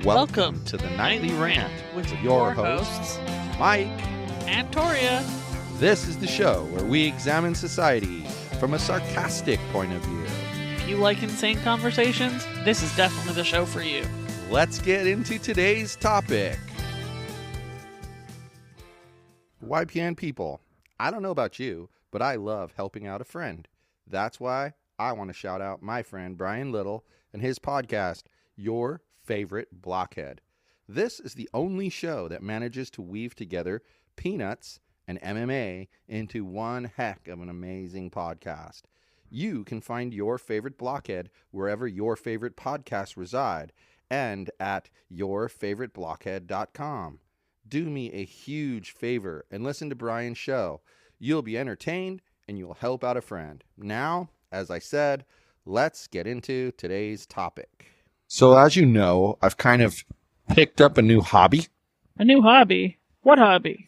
Welcome to the Nightly Rant with your hosts, Mike and Torya. This is the show where we examine society from a sarcastic point of view. If you like insane conversations, this is definitely the show for you. Let's get into today's topic. YPN people, I don't know about you, but I love helping out a friend. That's why I want to shout out my friend Brian Little and his podcast, Your Favorite Blockhead. This is the only show that manages to weave together peanuts and MMA into one heck of an amazing podcast. You can find Your Favorite Blockhead wherever your favorite podcasts reside and at yourfavoriteblockhead.com. Do me a huge favor and listen to Brian's show. You'll be entertained and you'll help out a friend. Now, as I said, let's get into today's topic. So as you know, I've kind of picked up a new hobby. A new hobby? What hobby?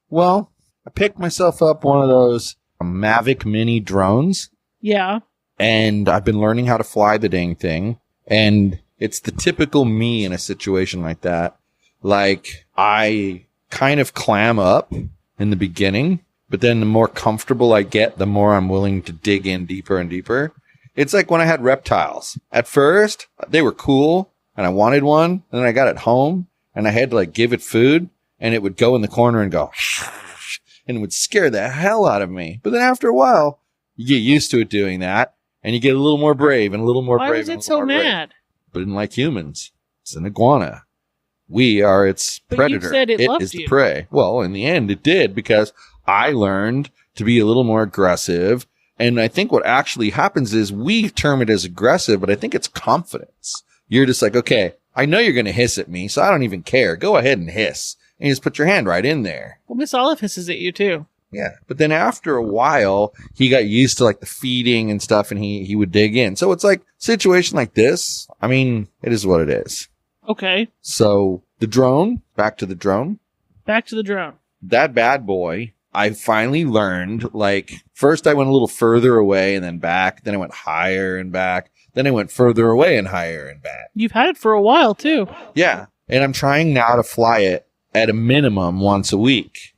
Well, I picked myself up one of those Mavic Mini drones. Yeah. And I've been learning how to fly the dang thing. And it's the typical me in a situation like that. Like, I kind of clam up in the beginning, but then the more comfortable I get, the more I'm willing to dig in deeper and deeper. It's like when I had reptiles. At first, they were cool, and I wanted one, and then I got it home, and I had to, like, give it food, and it would go in the corner and go, and it would scare the hell out of me. But then after a while, you get used to it doing that, and you get a little more brave, and a little more brave. Why was it so mad? But unlike humans, it's an iguana. We are its predator. You said it loved is you. The prey. Well, in the end, it did, because I learned to be a little more aggressive. And I think what actually happens is we term it as aggressive, but I think it's confidence. You're just like, okay, I know you're going to hiss at me, so I don't even care. Go ahead and hiss. And you just put your hand right in there. Well, Miss Olive hisses at you, too. Yeah. But then after a while, he got used to like the feeding and stuff, and he would dig in. So it's like situation like this. I mean, it is what it is. Okay. So the drone, back to the drone. Back to the drone. That bad boy, I finally learned, like, first I went a little further away and then back. Then I went higher and back. Then I went further away and higher and back. You've had it for a while, too. Yeah. And I'm trying now to fly it at a minimum once a week.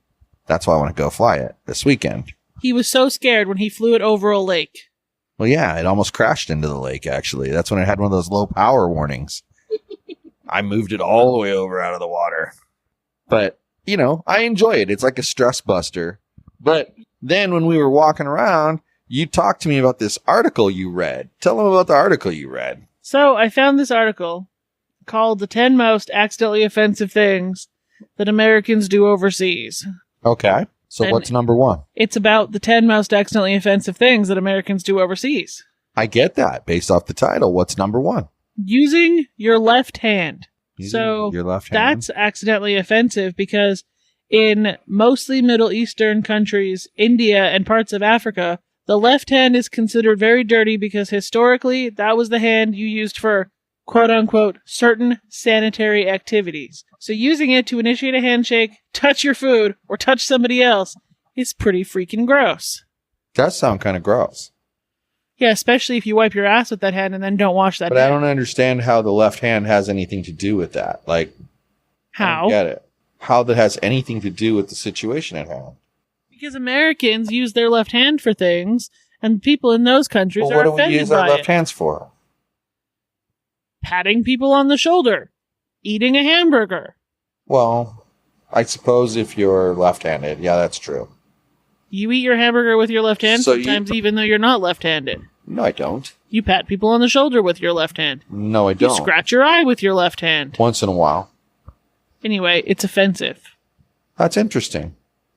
That's why I want to go fly it this weekend. He was so scared when he flew it over a lake. Well, yeah, it almost crashed into the lake, actually. That's when it had one of those low power warnings. I moved it all the way over out of the water. But, you know, I enjoy it. It's like a stress buster. But then when we were walking around, you talked to me about this article you read. Tell them about the article you read. So I found this article called The 10 Most Accidentally Offensive Things That Americans Do Overseas. Okay. So And what's number one? It's about the 10 most accidentally offensive things that Americans do overseas. I get that based off the title. What's number one? Using your left hand. Using So your left hand. that's accidentally offensive because in mostly Middle Eastern countries, India and parts of Africa, the left hand is considered very dirty because historically that was the hand you used for quote unquote certain sanitary activities. So using it to initiate a handshake, touch your food, or touch somebody else is pretty freaking gross. Does sound kind of gross. Yeah, especially if you wipe your ass with that hand and then don't wash that But hand. I don't understand how the left hand has anything to do with that. Like, I How? don't get it. How that has anything to do with the situation at hand. Because Americans use their left hand for things, and people in those countries Well, are what do we offended use our by left it. hands for? Patting people on the shoulder, eating a hamburger. Well, I suppose if you're left-handed, yeah, that's true. You eat your hamburger with your left hand So you- sometimes even though you're not left-handed. No, I don't. You pat people on the shoulder with your left hand. No, I You don't. scratch your eye with your left hand. Once in a while. Anyway, it's offensive. That's interesting.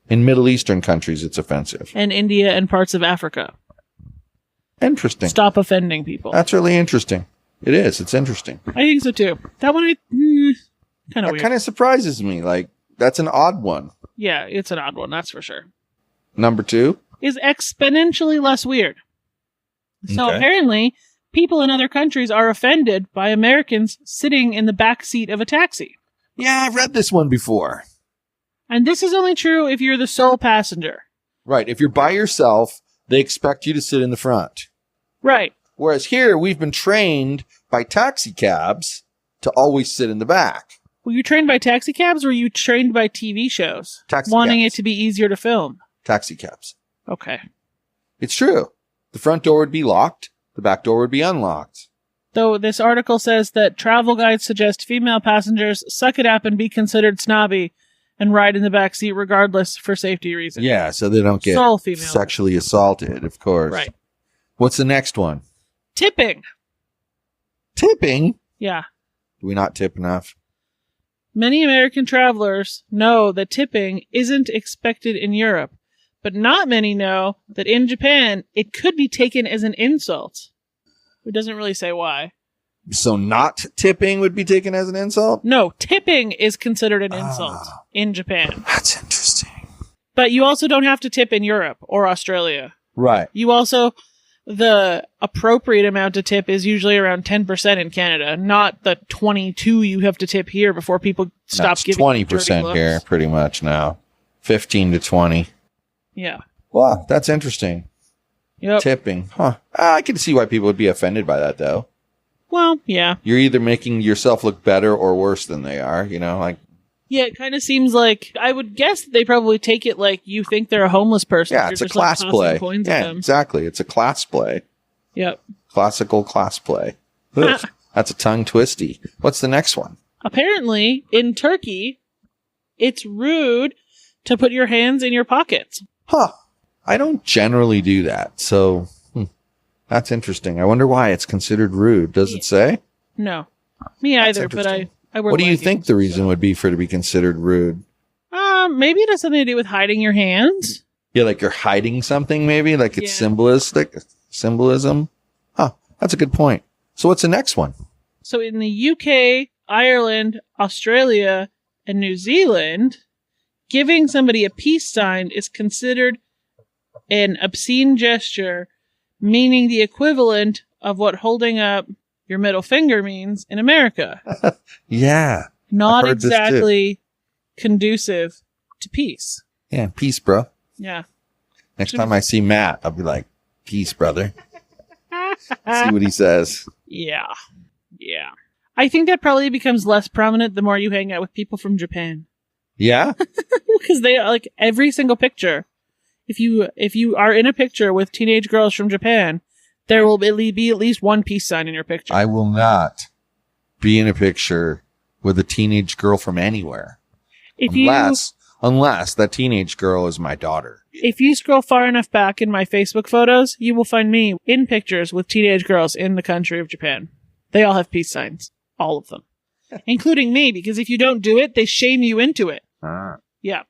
In Middle Eastern countries, it's offensive. And India and parts of Africa. Interesting. Stop offending people. That's really interesting. It is. It's interesting. I think so too. That one, kind of That weird. kind of surprises me. Like, that's an odd one. Yeah, it's an odd one, that's for sure. Number two? Is exponentially less weird. So Okay. apparently, people in other countries are offended by Americans sitting in the back seat of a taxi. Yeah, I've read this one before. And this is only true if you're the sole passenger. Right. If you're by yourself, they expect you to sit in the front. Right. Whereas here, we've been trained by taxi cabs to always sit in the back. Were you trained by taxi cabs or were you trained by TV shows? Wanting it to be easier to film? Taxi cabs. Okay. It's true. The front door would be locked. The back door would be unlocked. Though this article says that travel guides suggest female passengers suck it up and be considered snobby and ride in the back seat regardless for safety reasons. Yeah, so they don't get Sole female. sexually assaulted, of course. Right. What's the next one? Tipping. Tipping? Yeah. Do we not tip enough? Many American travelers know that tipping isn't expected in Europe, but not many know that in Japan, it could be taken as an insult. It doesn't really say why. So not tipping would be taken as an insult? No, tipping is considered an insult in Japan. That's interesting. But you also don't have to tip in Europe or Australia. Right. You also, the appropriate amount to tip is usually around 10% in Canada, not the 22 you have to tip here before people stop giving 20% here, pretty much now. 15 to 20. Yeah. Wow, that's interesting. Yep. Tipping. Huh. I can see why people would be offended by that, though. Well, yeah. You're either making yourself look better or worse than they are, you know, like. Yeah, it kind of seems like, I would guess that they probably take it like you think they're a homeless person. Yeah, it's a class play. Yeah, exactly. It's a class play. Yep. Classical class play. Ugh, that's a tongue twisty. What's the next one? Apparently, in Turkey, it's rude to put your hands in your pockets. Huh. I don't generally do that, so that's interesting. I wonder why it's considered rude. Does it say? No. Me either, but I wear What do you leggings, think the reason would be for it to be considered rude? Maybe it has something to do with hiding your hands. Yeah, like you're hiding something, maybe? Like it's symbolism? Huh, that's a good point. So what's the next one? So in the UK, Ireland, Australia, and New Zealand, giving somebody a peace sign is considered an obscene gesture, meaning the equivalent of what holding up your middle finger means in America. Yeah. Not exactly conducive to peace. Yeah, peace, bro. Yeah. Next time I see Matt, I'll be like, peace, brother. See what he says. Yeah. Yeah. I think that probably becomes less prominent the more you hang out with people from Japan. Yeah? Because they like every single picture. If you are in a picture with teenage girls from Japan, there will be at least one peace sign in your picture. I will not be in a picture with a teenage girl from anywhere. Unless that teenage girl is my daughter. If you scroll far enough back in my Facebook photos, you will find me in pictures with teenage girls in the country of Japan. They all have peace signs. All of them. Including me, because if you don't do it, they shame you into it. Yeah.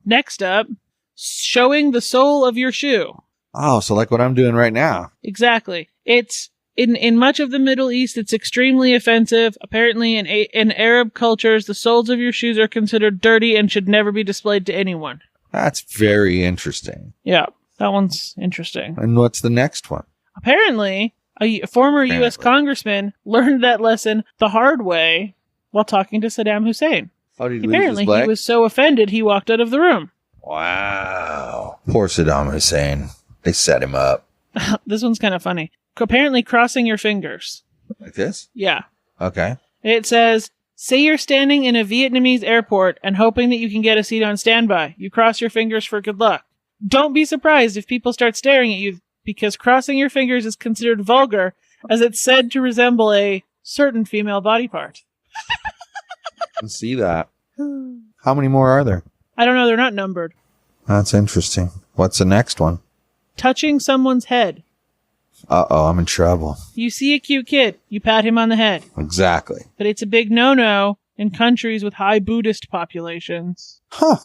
Next up, showing the sole of your shoe. Oh, so like what I'm doing right now. Exactly. It's in much of the Middle East, it's extremely offensive. Apparently, in Arab cultures, the soles of your shoes are considered dirty and should never be displayed to anyone. That's very interesting. Yeah, that one's interesting. And what's the next one? Apparently, a former U.S. congressman learned that lesson the hard way while talking to Saddam Hussein. Oh, did he Apparently, lose his leg? he was so offended he walked out of the room. Wow. Poor Saddam Hussein. They set him up. This one's kind of funny. Apparently, crossing your fingers. Like this? Yeah. Okay. It says, say you're standing in a Vietnamese airport and hoping that you can get a seat on standby. You cross your fingers for good luck. Don't be surprised if people start staring at you because crossing your fingers is considered vulgar as it's said to resemble a certain female body part. I can see that. How many more are there? I don't know. They're not numbered. That's interesting. What's the next one? Touching someone's head. Uh-oh, I'm in trouble. You see a cute kid, you pat him on the head. Exactly. But it's a big no-no in countries with high Buddhist populations. Huh.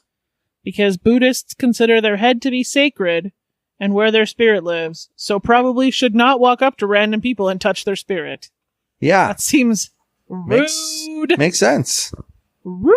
Because Buddhists consider their head to be sacred and where their spirit lives, so probably should not walk up to random people and touch their spirit. Yeah. That seems rude. Makes sense. Rude.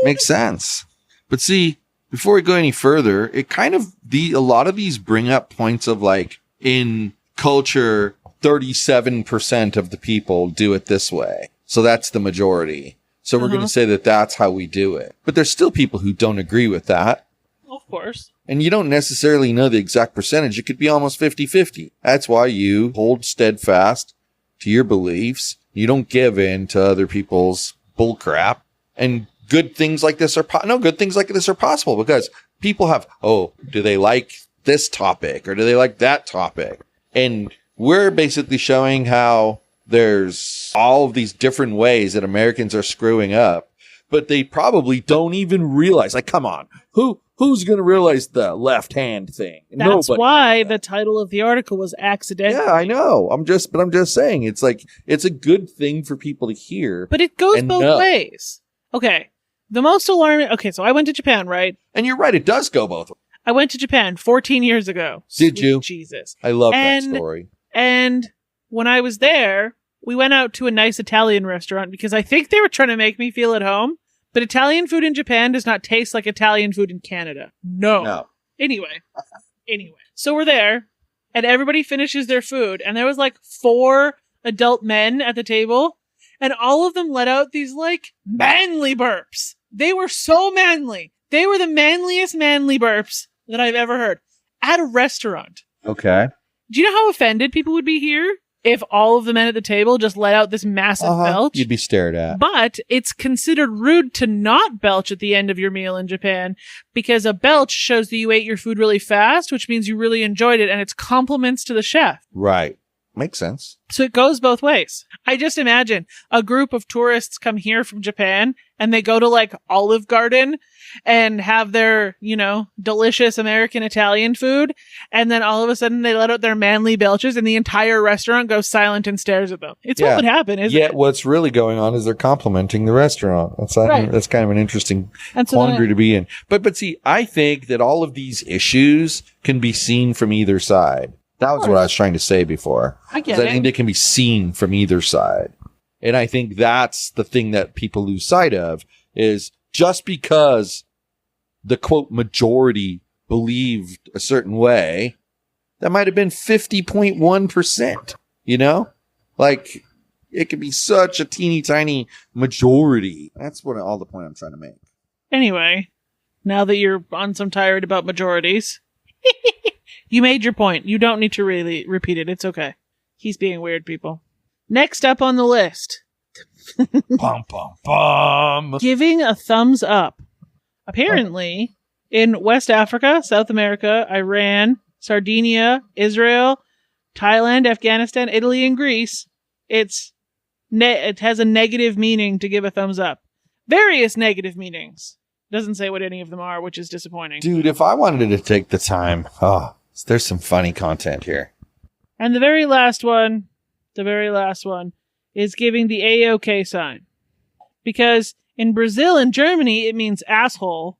Makes sense. But see, before we go any further, it kind of, a lot of these bring up points of like, in culture, 37% of the people do it this way. So that's the majority. So we're going to say that that's how we do it. But there's still people who don't agree with that. Of course. And you don't necessarily know the exact percentage. It could be almost 50-50. That's why you hold steadfast to your beliefs You don't give in to other people's bullcrap. And good things like this are good things like this are possible because people have, do they like this topic or do they like that topic? And we're basically showing how there's all of these different ways that Americans are screwing up, but they probably don't even realize. Like, come on, who's going to realize the left hand thing? That's why the title of the article was accidental. Yeah, I know. I'm just saying, it's like, it's a good thing for people to hear. But it goes both ways. Okay. The most alarming. Okay, so I went to Japan, right? And you're right. It does go both ways. I went to Japan 14 years ago. Did you? Jesus. I love that story. And when I was there, we went out to a nice Italian restaurant because I think they were trying to make me feel at home. But Italian food in Japan does not taste like Italian food in Canada. No. Anyway. So we're there, and everybody finishes their food, and there was like 4 adult men at the table, and all of them let out these like manly burps. They were so manly. They were the manliest manly burps that I've ever heard at a restaurant. Okay. Do you know how offended people would be here if all of the men at the table just let out this massive belch? You'd be stared at. But it's considered rude to not belch at the end of your meal in Japan because a belch shows that you ate your food really fast, which means you really enjoyed it, and it's compliments to the chef. Right. Makes sense. So it goes both ways. I just imagine a group of tourists come here from Japan and they go to like Olive Garden and have their, delicious American Italian food. And then all of a sudden they let out their manly belches and the entire restaurant goes silent and stares at them. It's what would happen, isn't it? What's really going on is they're complimenting the restaurant. That's kind of an interesting quandary to be in. But see, I think that all of these issues can be seen from either side. That was what I was trying to say before. I think they can be seen from either side. And I think that's the thing that people lose sight of is just because the quote majority believed a certain way, that might have been 50.1%, Like it could be such a teeny tiny majority. That's all the point I'm trying to make. Anyway, now that you're on some tirade about majorities, you made your point. You don't need to really repeat it. It's okay. He's being weird, people. Next up on the list. Bum, bum, bum. Giving a thumbs up. Apparently, in West Africa, South America, Iran, Sardinia, Israel, Thailand, Afghanistan, Italy, and Greece, it has a negative meaning to give a thumbs up. Various negative meanings. Doesn't say what any of them are, which is disappointing. Dude, if I wanted to take the time, there's some funny content here. And the very last one is giving the A-OK sign. Because in Brazil and Germany, it means asshole.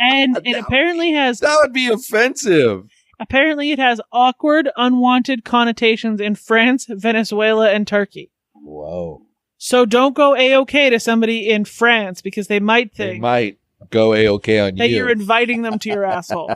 And it apparently has... That would be offensive. Apparently it has awkward, unwanted connotations in France, Venezuela, and Turkey. Whoa. So don't go A-OK to somebody in France because they might think... They might go A-OK on you. That you're inviting them to your asshole.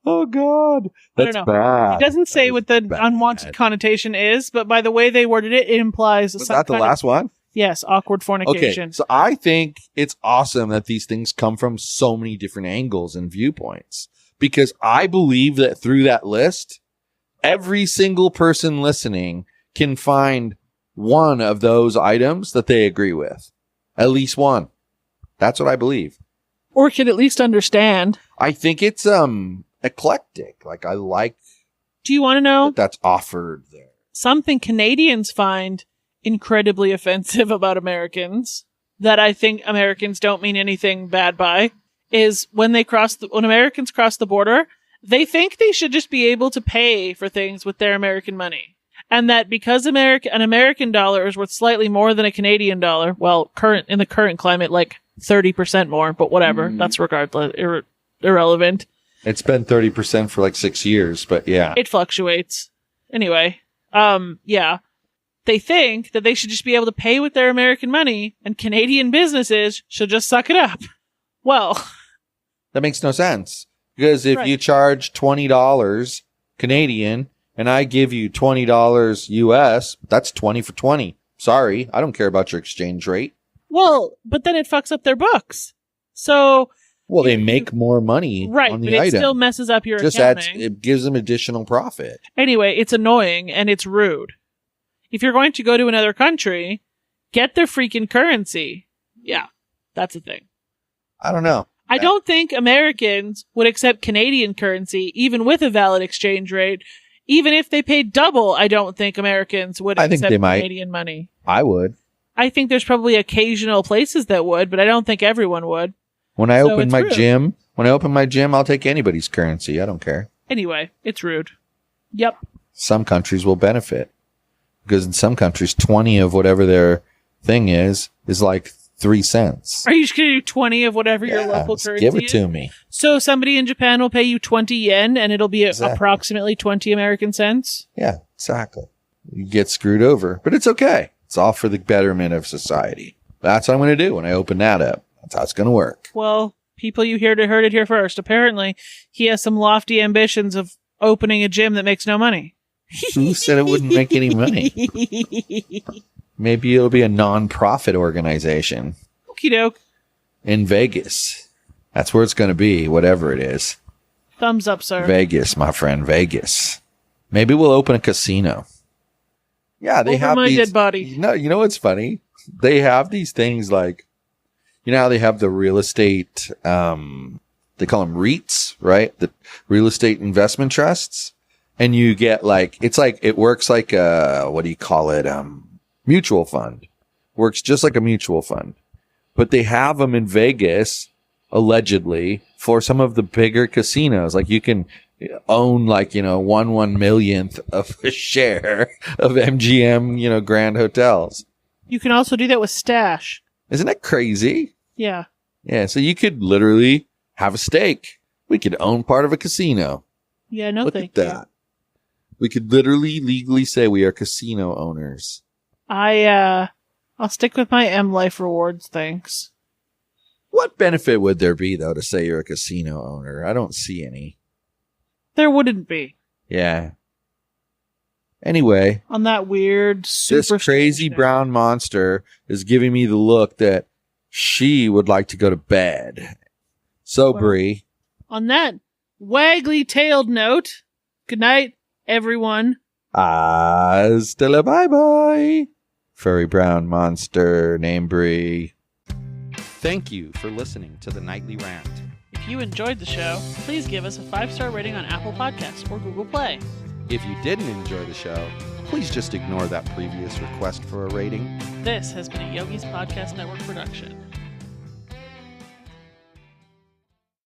Oh, God. That's bad. It doesn't say what the unwanted connotation is, but by the way they worded it, it implies... Was that the last one? Yes, awkward fornication. Okay, so I think it's awesome that these things come from so many different angles and viewpoints. Because I believe that through that list, every single person listening can find one of those items that they agree with. At least one. That's what I believe. Or can at least understand. I think it's eclectic. Like I like. Do you want to know? That's offered there. Something Canadians find incredibly offensive about Americans that I think Americans don't mean anything bad by is when Americans cross the border, they think they should just be able to pay for things with their American money. And that because an American dollar is worth slightly more than a Canadian dollar, well, in the current climate, like 30% more, but whatever, that's regardless, irrelevant. It's been 30% for like 6 years, but yeah. It fluctuates. Anyway, yeah. They think that they should just be able to pay with their American money, and Canadian businesses should just suck it up. Well. That makes no sense. Because if you charge $20 Canadian, and I give you $20 US, that's 20 for 20. Sorry, I don't care about your exchange rate. Well, but then it fucks up their books. So Well, they make more money right, on but the it item. still messes up your Just accounting. it gives them additional profit. Anyway, it's annoying and it's rude. If you're going to go to another country, get their freaking currency. Yeah, that's the thing. I don't know. I don't think Americans would accept Canadian currency, even with a valid exchange rate. Even if they paid double, I don't think Americans would accept Canadian money. I would. I think there's probably occasional places that would, but I don't think everyone would. When I open my gym, I'll take anybody's currency. I don't care. Anyway, it's rude. Yep. Some countries will benefit because in some countries, 20 of whatever their thing is like 3 cents. Are you just going to do 20 of whatever your local currency is? Give it to me. So somebody in Japan will pay you 20 yen and it'll be approximately 20 American cents? Yeah, exactly. You get screwed over, but it's okay. It's all for the betterment of society. That's what I'm going to do when I open that up. That's how it's going to work. Well, people, you heard it here first. Apparently, he has some lofty ambitions of opening a gym that makes no money. Who said it wouldn't make any money? Maybe it'll be a non-profit organization. Okie doke. In Vegas. That's where it's going to be, whatever it is. Thumbs up, sir. Vegas, my friend, Vegas. Maybe we'll open a casino. Yeah, they have my these. Dead body. No, you know what's funny? They have these things like, you know how they have the real estate, they call them REITs, right? The real estate investment trusts. And you get it works like what do you call it? Mutual fund. Works just like a mutual fund. But they have them in Vegas, allegedly, for some of the bigger casinos. Like you can own 1/1,000,000th of a share of MGM, Grand Hotels. You can also do that with Stash. Isn't that crazy? Yeah. Yeah, so you could literally have a stake. We could own part of a casino. Yeah, no Look thank at that. We could literally legally say we are casino owners. I'll stick with my M Life rewards, thanks. What benefit would there be, though, to say you're a casino owner? I don't see any. There wouldn't be. Yeah. Anyway. On that weird, super this crazy brown monster is giving me the look that she would like to go to bed. So, Bree. On that waggly-tailed note, good night, everyone. Hasta la bye-bye. Furry brown monster named Bree. Thank you for listening to the Nightly Rant. If you enjoyed the show, please give us a 5-star rating on Apple Podcasts or Google Play. If you didn't enjoy the show, please just ignore that previous request for a rating. This has been a Yogi's Podcast Network production.